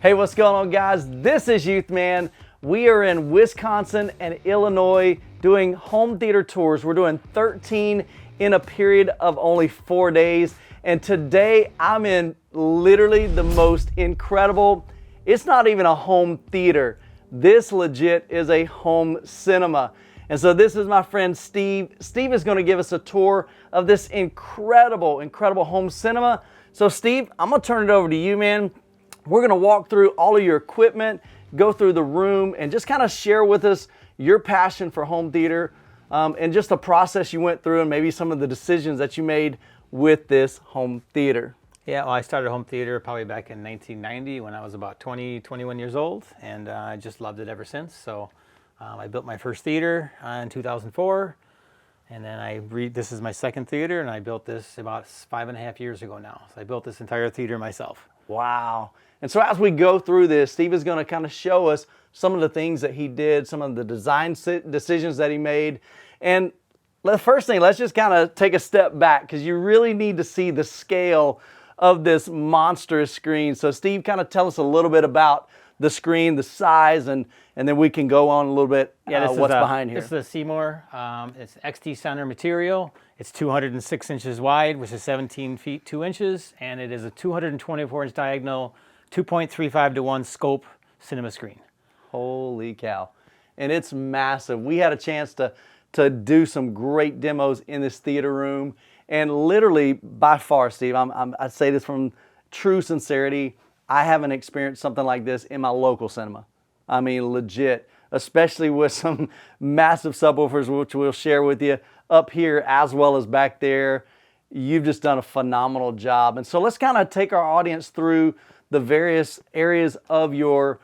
Hey, what's going on, guys? This is Youthman. We are in Wisconsin and Illinois doing home theater tours. We're doing 13 in a period of only 4 days. And today I'm in literally the most incredible, it's not even a home theater. This legit is a home cinema. And so this is my friend Steve. Steve is going to give us a tour of this incredible home cinema. So Steve, I'm going to turn it over to you, man. We're going to walk through all of your equipment, go through the room, and just kind of share with us your passion for home theater and just the process you went through and maybe some of the decisions that you made with this home theater. Yeah, well, I started home theater probably back in 1990 when I was about 21 years old, and I just loved it ever since. So I built my first theater in 2004, and then this is my second theater, and I built this about 5.5 years ago now. So I built this entire theater myself. Wow. And so as we go through this, Steve is going to kind of show us some of the things that he did, some of the design decisions that he made. And the first thing, let's just kind of take a step back because you really need to see the scale of this monstrous screen. So Steve, kind of tell us a little bit about the screen, the size, and then we can go on a little bit what's behind here. This is the Seymour. It's XT center material. It's 206 inches wide, which is 17 feet 2 inches, and it is a 224-inch diagonal, 2.35 to 1 scope cinema screen. Holy cow. And it's massive. We had a chance to do some great demos in this theater room. And literally, by far, Steve, I say this from true sincerity, I haven't experienced something like this in my local cinema. I mean, legit, especially with some massive subwoofers, which we'll share with you up here as well as back there. You've just done a phenomenal job. And so let's kind of take our audience through the various areas of your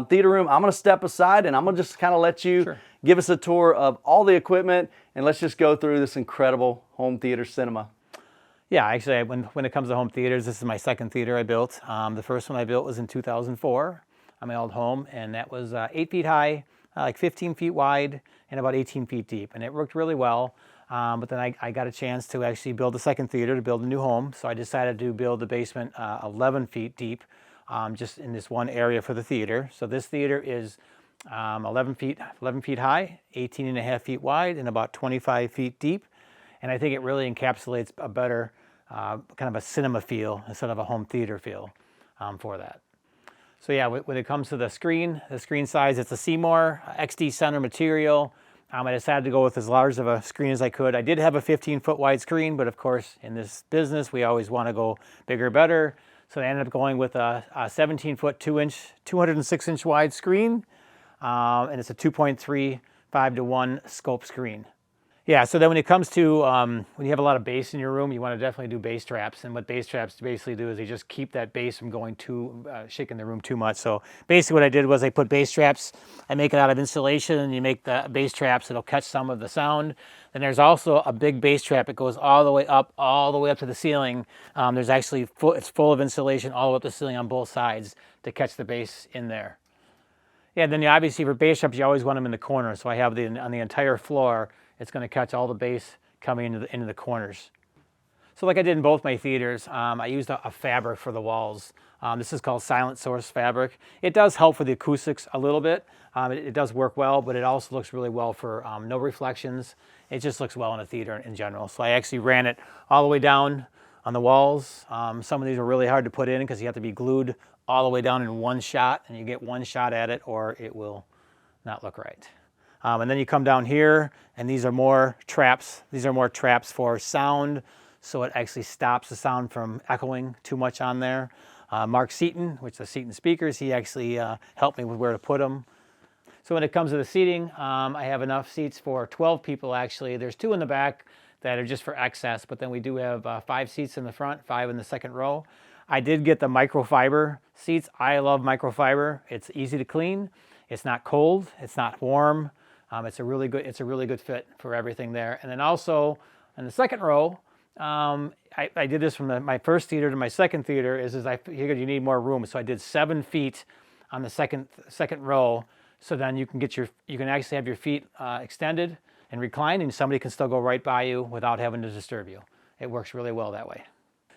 theater room. I'm going to step aside and I'm going to just kind of let you give us a tour of all the equipment, and let's just go through this incredible home theater cinema. Yeah, actually, when it comes to home theaters, this is my second theater I built. The first one I built was in 2004 on my old home, and that was 8 feet high, like 15 feet wide, and about 18 feet deep, and it worked really well. But then I got a chance to actually build a second theater to build a new home, so I decided to build the basement 11 feet deep, just in this one area for the theater. So this theater is 11 feet high, 18.5 feet wide, and about 25 feet deep. And I think it really encapsulates a better kind of a cinema feel instead of a home theater feel for that. So yeah, when it comes to the screen size, it's a Seymour XD center material. I decided to go with as large of a screen as I could. I did have a 15-foot wide screen, but of course, in this business, we always want to go bigger, better. So I ended up going with a 17-foot 206-inch wide screen, and it's a 2.35 to 1 scope screen. Yeah, so then when it comes to, when you have a lot of bass in your room, you want to definitely do bass traps. And what bass traps basically do is they just keep that bass from going shaking the room too much. So basically what I did was I put bass traps, I make it out of insulation, and you make the bass traps, it'll catch some of the sound. Then there's also a big bass trap. It goes all the way up to the ceiling. There's actually, it's full of insulation all the way up to the ceiling on both sides to catch the bass in there. Yeah, then obviously for bass traps, you always want them in the corner. So I have on the entire floor, it's going to catch all the bass coming into the corners. So like I did in both my theaters, I used a fabric for the walls. This is called Silent Source fabric. It does help for the acoustics a little bit. It does work well, but it also looks really well for no reflections. It just looks well in a theater in general. So I actually ran it all the way down on the walls. Some of these are really hard to put in because you have to be glued all the way down in one shot, and you get one shot at it or it will not look right. And then you come down here, and these are more traps. These are more traps for sound, so it actually stops the sound from echoing too much on there. Mark Seaton, which is the Seaton speakers, he actually helped me with where to put them. So when it comes to the seating, I have enough seats for 12 people actually. There's 2 in the back that are just for excess, but then we do have 5 seats in the front, 5 in the second row. I did get the microfiber seats. I love microfiber. It's easy to clean. It's not cold. It's not warm. It's a really good fit for everything there. And then also in the second row, I did this from my first theater to my second theater. Is I figured you need more room, so I did 7 feet on the second row. So then you can actually have your feet extended and reclined, and somebody can still go right by you without having to disturb you. It works really well that way.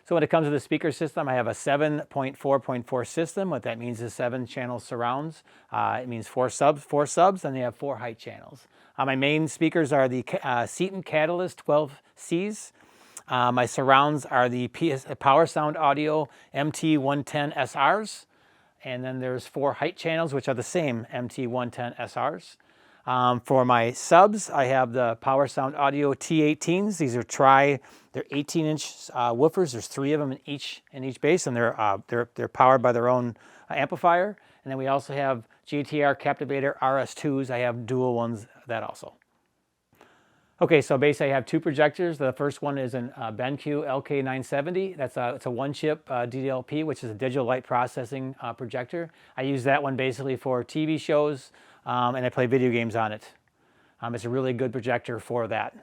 So when it comes to the speaker system, I have a 7.4.4 system. What that means is 7 channel surrounds. It means four subs, and they have 4 height channels. My main speakers are the Seaton Catalyst 12Cs. My surrounds are the Power Sound Audio MT-110SRs. And then there's 4 height channels, which are the same MT-110SRs. For my subs, I have the Power Sound Audio T-18s. These are they're 18-inch woofers. There's 3 of them in each base, and they're powered by their own amplifier. And then we also have JTR Captivator RS2s. I have dual ones that also. Okay, so basically I have 2 projectors. The first one is an BenQ LK970. It's a 1-chip DLP, which is a digital light processing projector. I use that one basically for TV shows, and I play video games on it. It's a really good projector for that.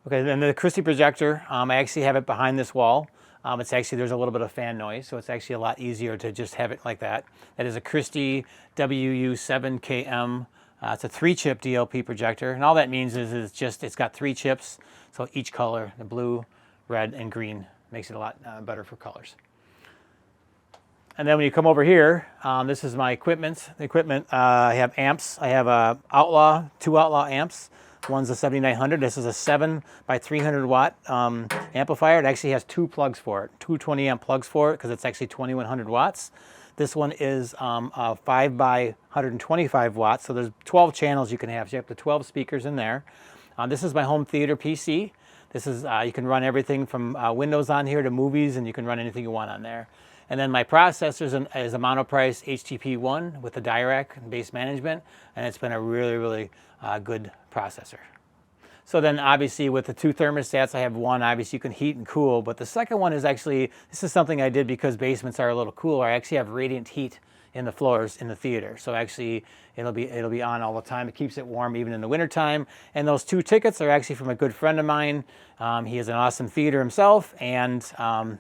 Okay, then the Christie projector, I actually have it behind this wall. There's a little bit of fan noise, so it's actually a lot easier to just have it like that. That is a Christie WU12K-M. It's a 3-chip DLP projector, and all that means is it's got 3 chips, so each color, the blue, red, and green, makes it a lot better for colors. And then when you come over here, this is my equipment. The equipment, I have amps. I have 2 Outlaw amps. One's a 7900. This is a 7 by 300 watt amplifier. It actually has 2 plugs for it, 2 20 amp plugs for it, because it's actually 2100 watts. This one is 5 by 125 watts, so there's 12 channels you can have. So you have the 12 speakers in there. This is my home theater PC. This is you can run everything from Windows on here to movies, and you can run anything you want on there. And then my processor is a monoprice HTP1 with a Dirac and base management, and it's been a really, really good processor. So then obviously with the 2 thermostats, I have one, obviously you can heat and cool, but the second one is this is something I did because basements are a little cooler. I actually have radiant heat in the floors in the theater. So actually it'll be on all the time. It keeps it warm even in the wintertime. And those 2 tickets are actually from a good friend of mine. He has an awesome theater himself, and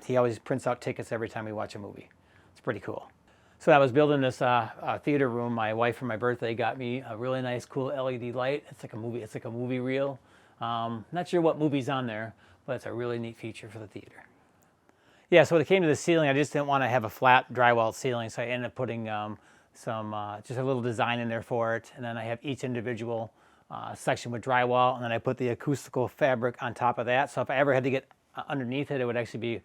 he always prints out tickets every time we watch a movie. It's pretty cool. So I was building this theater room. My wife for my birthday got me a really nice cool LED light. It's like a movie reel. Not sure what movie's on there, but it's a really neat feature for the theater. Yeah, so when it came to the ceiling, I just didn't want to have a flat drywall ceiling, so I ended up putting just a little design in there for it, and then I have each individual section with drywall, and then I put the acoustical fabric on top of that. So if I ever had to get underneath it, it would actually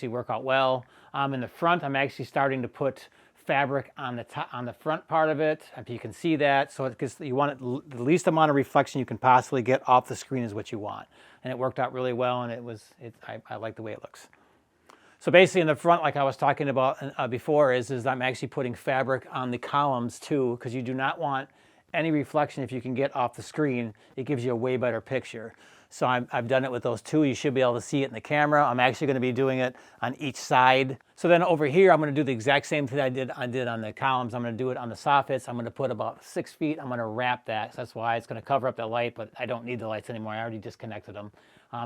work out well. In the front, I'm actually starting to put fabric on the front part of it, if you can see that. So because you want the least amount of reflection you can possibly get off the screen is what you want, and it worked out really well, and I like the way it looks. So basically in the front, like I was talking about before, is I'm actually putting fabric on the columns too, because you do not want any reflection. If you can get off the screen, it gives you a way better picture. So I've done it with those 2. You should be able to see it in the camera. I'm actually going to be doing it on each side. So then over here, I'm going to do the exact same thing I did on the columns. I'm going to do it on the soffits. I'm going to put about 6 feet. I'm going to wrap that. So that's why it's going to cover up the light, but I don't need the lights anymore. I already disconnected them.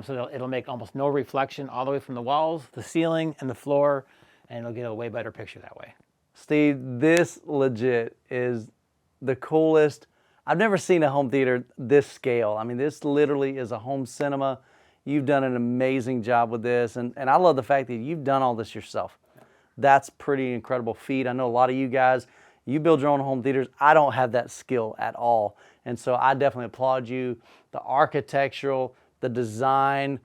So it'll make almost no reflection all the way from the walls, the ceiling, and the floor, and it'll get a way better picture that way. Steve, this legit is the coolest. I've never seen a home theater this scale. I mean, this literally is a home cinema. You've done an amazing job with this, and I love the fact that you've done all this yourself. That's pretty incredible feat. I know a lot of you guys, you build your own home theaters. I don't have that skill at all, and so I definitely applaud you. The architectural, the design,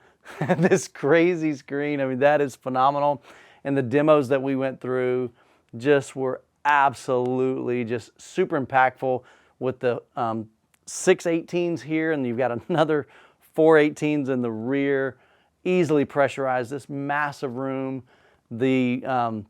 this crazy screen, I mean, that is phenomenal. And the demos that we went through just were absolutely just super impactful, with the 6 18s here, and you've got another 4 18s in the rear. Easily pressurized, this massive room. The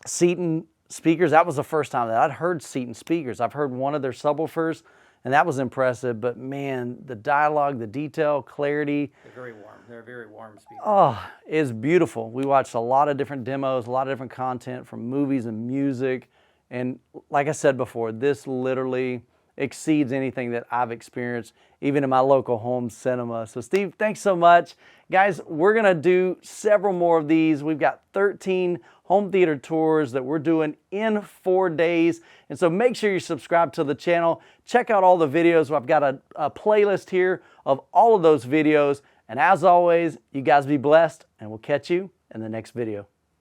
Seaton speakers, that was the first time that I'd heard Seaton speakers. I've heard one of their subwoofers, and that was impressive, but man, the dialogue, the detail, clarity. They're very warm. They're very warm speakers. Oh, it's beautiful. We watched a lot of different demos, a lot of different content from movies and music, and like I said before, this literally exceeds anything that I've experienced, even in my local home cinema. So Steve, thanks so much. Guys, we're gonna do several more of these. We've got 13 home theater tours that we're doing in 4 days. And so make sure you subscribe to the channel. Check out all the videos. I've got a playlist here of all of those videos. And as always, you guys be blessed, and we'll catch you in the next video.